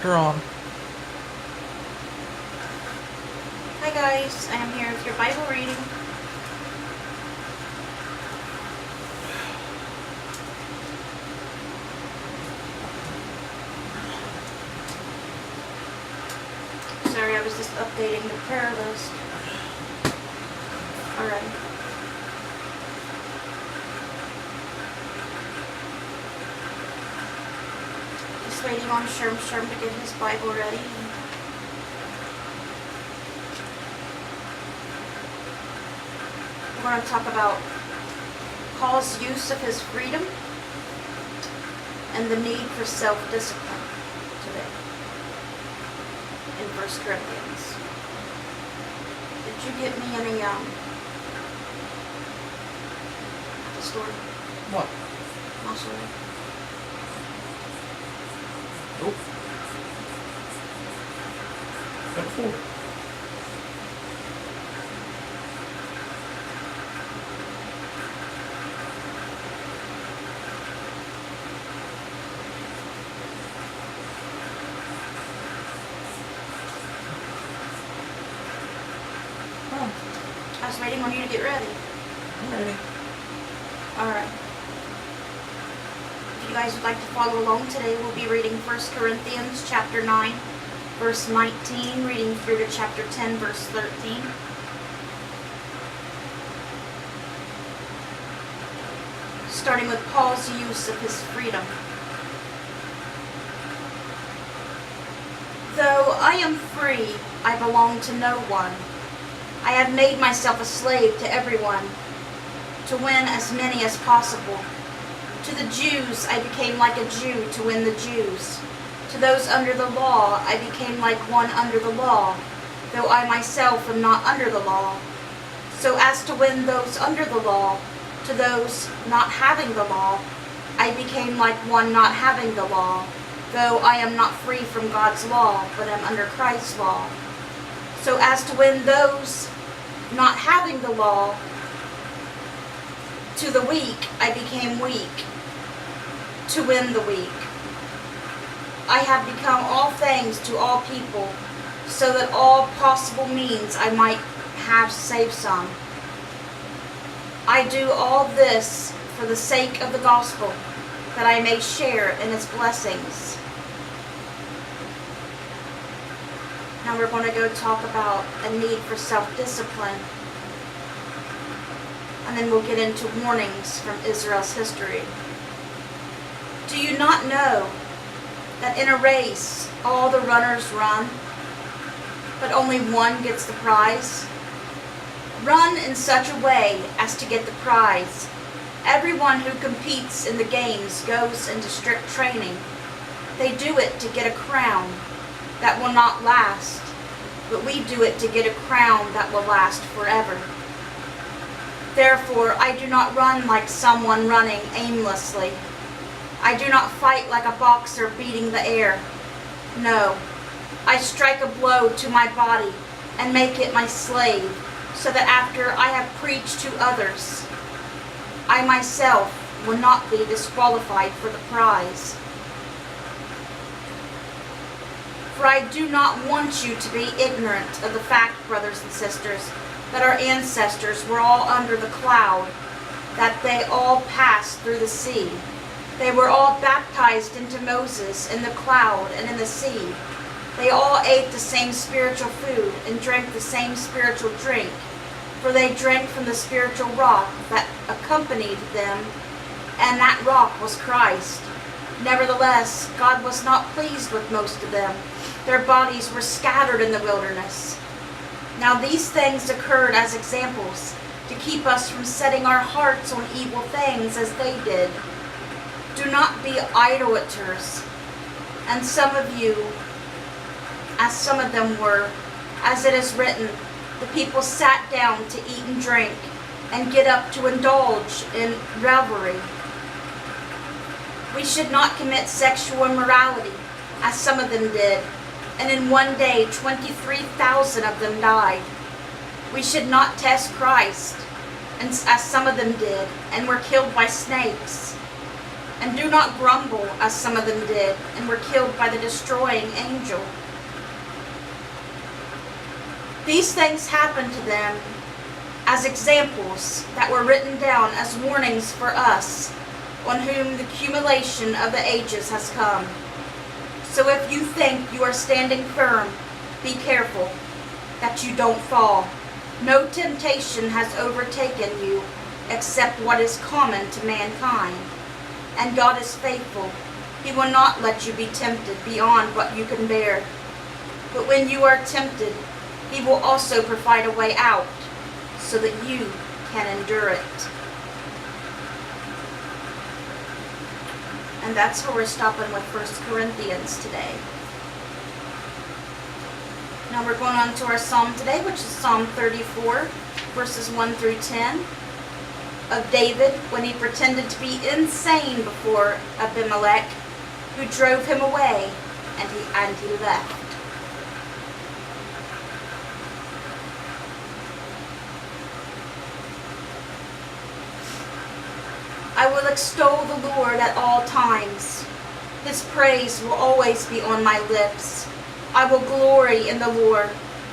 You're on. Hi guys, I am here with your Bible reading. Sorry, I was just updating the prayer list. Alright. Just waiting on Sherm to get his Bible ready. We're going to talk about Paul's use of his freedom and the need for self-discipline today in 1 Corinthians. Did you get me any, the store? What? I'll show you. Nope. Got four. I was waiting on you to get ready. I'm ready. Alright. If you guys would like to follow along today, we'll be reading 1 Corinthians chapter 9, verse 19, reading through to chapter 10, verse 13. Starting with Paul's use of his freedom. Though I am free, I belong to no one. I have made myself a slave to everyone, to win as many as possible. To the Jews, I became like a Jew to win the Jews. To those under the law, I became like one under the law, though I myself am not under the law, so as to win those under the law. To those not having the law, I became like one not having the law, though I am not free from God's law, but am under Christ's law, so as to win those not having the law. To the weak, I became weak, to win the weak. I have become all things to all people, so that all possible means I might have saved some. I do all this for the sake of the gospel, that I may share in its blessings. Now we're going to go talk about a need for self-discipline. And then we'll get into warnings from Israel's history. Do you not know that in a race all the runners run, but only one gets the prize? Run in such a way as to get the prize. Everyone who competes in the games goes into strict training. They do it to get a crown that will not last, but we do it to get a crown that will last forever. Therefore, I do not run like someone running aimlessly. I do not fight like a boxer beating the air. No, I strike a blow to my body and make it my slave, so that after I have preached to others, I myself will not be disqualified for the prize. For I do not want you to be ignorant of the fact, brothers and sisters, that our ancestors were all under the cloud, that they all passed through the sea. They were all baptized into Moses in the cloud and in the sea. They all ate the same spiritual food and drank the same spiritual drink, for they drank from the spiritual rock that accompanied them, and that rock was Christ. Nevertheless, God was not pleased with most of them. Their bodies were scattered in the wilderness. Now these things occurred as examples, to keep us from setting our hearts on evil things as they did. Do not be idolaters, and some of you, as some of them were, as it is written, the people sat down to eat and drink, and get up to indulge in revelry. We should not commit sexual immorality, as some of them did, and in one day 23,000 of them died. We should not test Christ, and as some of them did, and were killed by snakes. And do not grumble, as some of them did, and were killed by the destroying angel. These things happened to them as examples that were written down as warnings for us, on whom the accumulation of the ages has come. So if you think you are standing firm, be careful that you don't fall. No temptation has overtaken you except what is common to mankind. And God is faithful. He will not let you be tempted beyond what you can bear. But when you are tempted, He will also provide a way out so that you can endure it. And that's where we're stopping with 1 Corinthians today. Now we're going on to our psalm today, which is Psalm 34, verses 1 through 10, of David when he pretended to be insane before Abimelech, who drove him away, and he left. I will extol the Lord at all times. His praise will always be on my lips. I will glory in the Lord.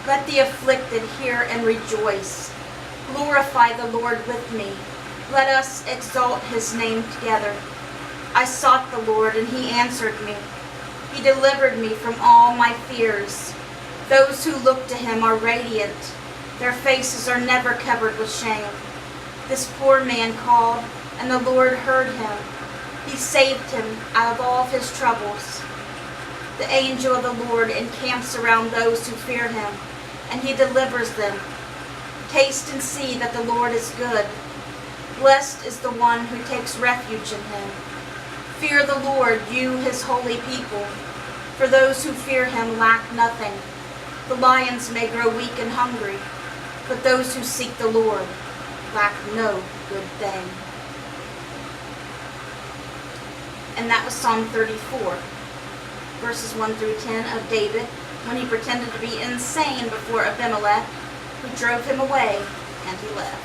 Let the afflicted hear and rejoice. Glorify the Lord with me. Let us exalt His name together. I sought the Lord, and He answered me. He delivered me from all my fears. Those who look to Him are radiant. Their faces are never covered with shame. This poor man called, and the Lord heard him. He saved him out of all of his troubles. The angel of the Lord encamps around those who fear Him, and He delivers them. Taste and see that the Lord is good. Blessed is the one who takes refuge in Him. Fear the Lord, you His holy people, for those who fear Him lack nothing. The lions may grow weak and hungry, but those who seek the Lord lack no good thing. And that was Psalm 34, verses 1 through 10 of David, when he pretended to be insane before Abimelech, who drove him away, and he left.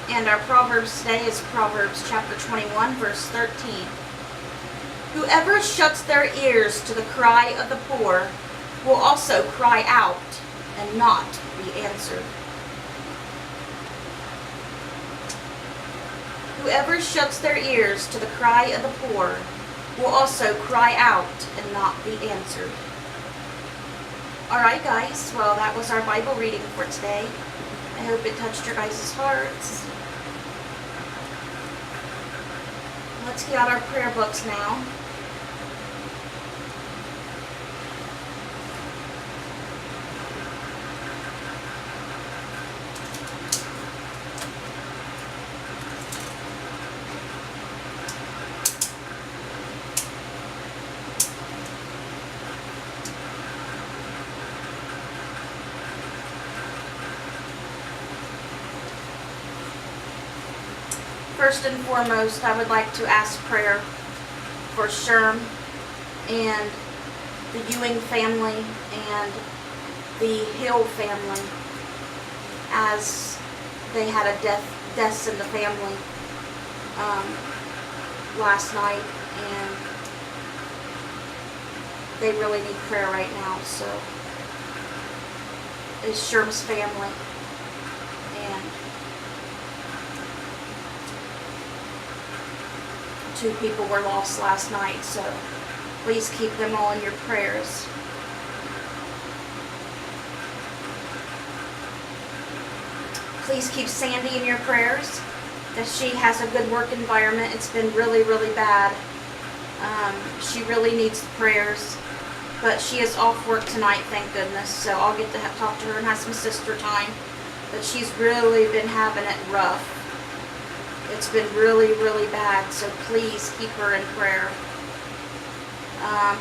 And our Proverbs today is Proverbs chapter 21, verse 13. Whoever shuts their ears to the cry of the poor will also cry out and not be answered. Whoever shuts their ears to the cry of the poor will also cry out and not be answered. Alright guys, well that was our Bible reading for today. I hope it touched your guys' hearts. Let's get out our prayer books now. First and foremost, I would like to ask prayer for Sherm and the Ewing family and the Hill family, as they had a deaths in the family last night, and they really need prayer right now. So it's Sherm's family, and 2 people were lost last night, so please keep them all in your prayers. Please keep Sandy in your prayers, that she has a good work environment. It's been really, really bad. She really needs the prayers, but she is off work tonight, thank goodness, so I'll get to talk to her and have some sister time. But she's really been having it rough. It's been really, really bad, so please keep her in prayer.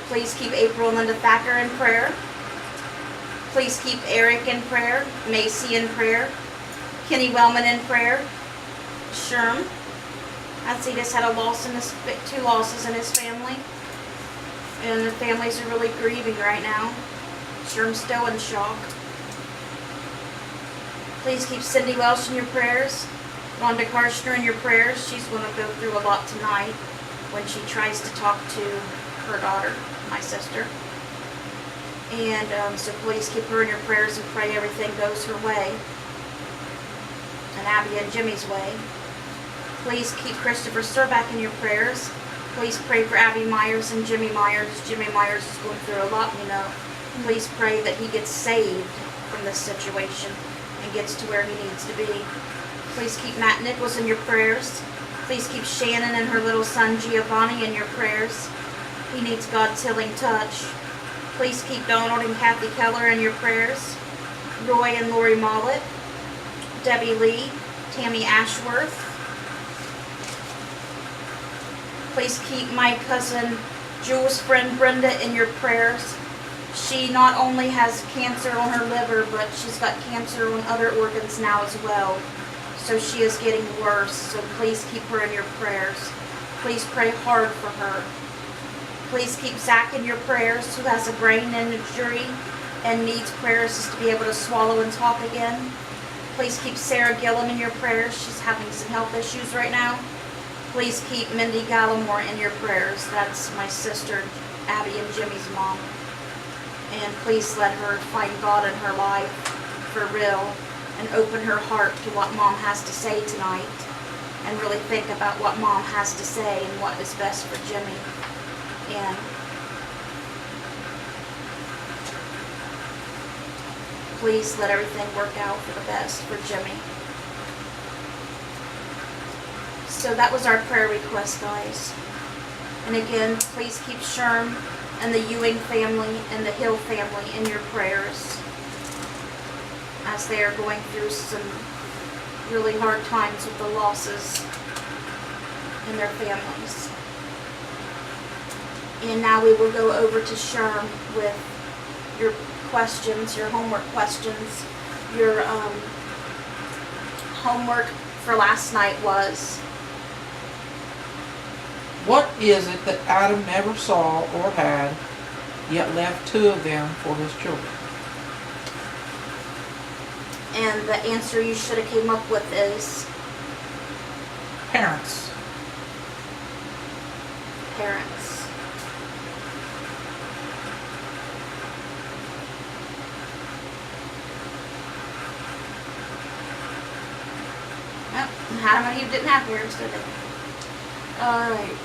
Please keep April and Linda Thacker in prayer. Please keep Eric in prayer, Macy in prayer, Kenny Wellman in prayer, Sherm. I see this had a loss in this, 2 losses in his family, and the families are really grieving right now. Sherm's still in shock. Please keep Cindy Welsh in your prayers. Wanda Karshner in your prayers. She's going to go through a lot tonight when she tries to talk to her daughter, my sister. And so please keep her in your prayers and pray everything goes her way. And Abby and Jimmy's way. Please keep Christopher Sturback in your prayers. Please pray for Abby Myers and Jimmy Myers. Jimmy Myers is going through a lot, you know. Please pray that he gets saved from this situation and gets to where he needs to be. Please keep Matt Nichols in your prayers. Please keep Shannon and her little son Giovanni in your prayers. He needs God's healing touch. Please keep Donald and Kathy Keller in your prayers. Roy and Lori Mollett. Debbie Lee. Tammy Ashworth. Please keep my cousin Jules' friend Brenda in your prayers. She not only has cancer on her liver, but she's got cancer on other organs now as well. So she is getting worse. So please keep her in your prayers. Please pray hard for her. Please keep Zach in your prayers, who has a brain injury and needs prayers to be able to swallow and talk again. Please keep Sarah Gillum in your prayers. She's having some health issues right now. Please keep Mindy Gallimore in your prayers. That's my sister, Abby and Jimmy's mom. And please let her find God in her life for real and open her heart to what Mom has to say tonight and really think about what Mom has to say and what is best for Jimmy. And please let everything work out for the best for Jimmy. So that was our prayer request, guys. And again, please keep Sherm and the Ewing family and the Hill family in your prayers as they are going through some really hard times with the losses in their families. And now we will go over to Sherm with your questions, your homework questions. Your homework for last night was, What is it that Adam never saw or had, yet left 2 of them for his children? and the answer you should have came up with is Parents. parents. Yep, and Adam and Eve didn't have parents, did they? Alright,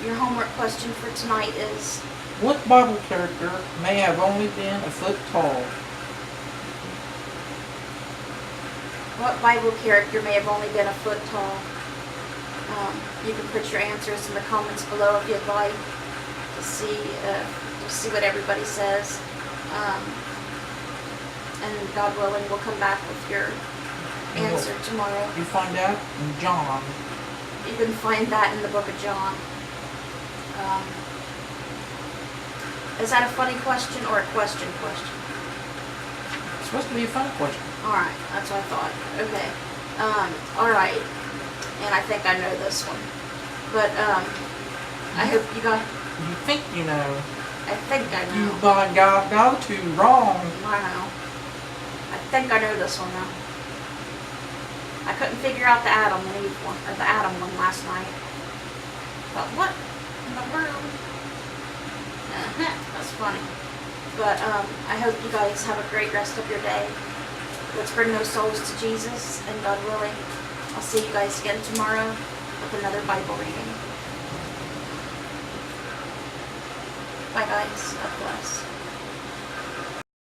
your homework question for tonight is, What Bible character may have only been a foot tall? what Bible character may have only been a foot tall? You can put your answers in the comments below if you'd like to see what everybody says. And God willing, we'll come back with your answer tomorrow. You find out in John. You can find that in the book of John. Is that a funny question or a question? It's supposed to be a fun question. Alright, that's what I thought. Okay. Alright. And I think I know this one. But, I hope you got... You think you know. I think I You know. got to wrong. I know. I think I know this one now. I couldn't figure out the Adam and Eve one, or the Adam one last night. But what in the world? That's funny. But I hope you guys have a great rest of your day. Let's bring those souls to Jesus, and God willing, I'll see you guys again tomorrow with another Bible reading. Bye guys. God bless.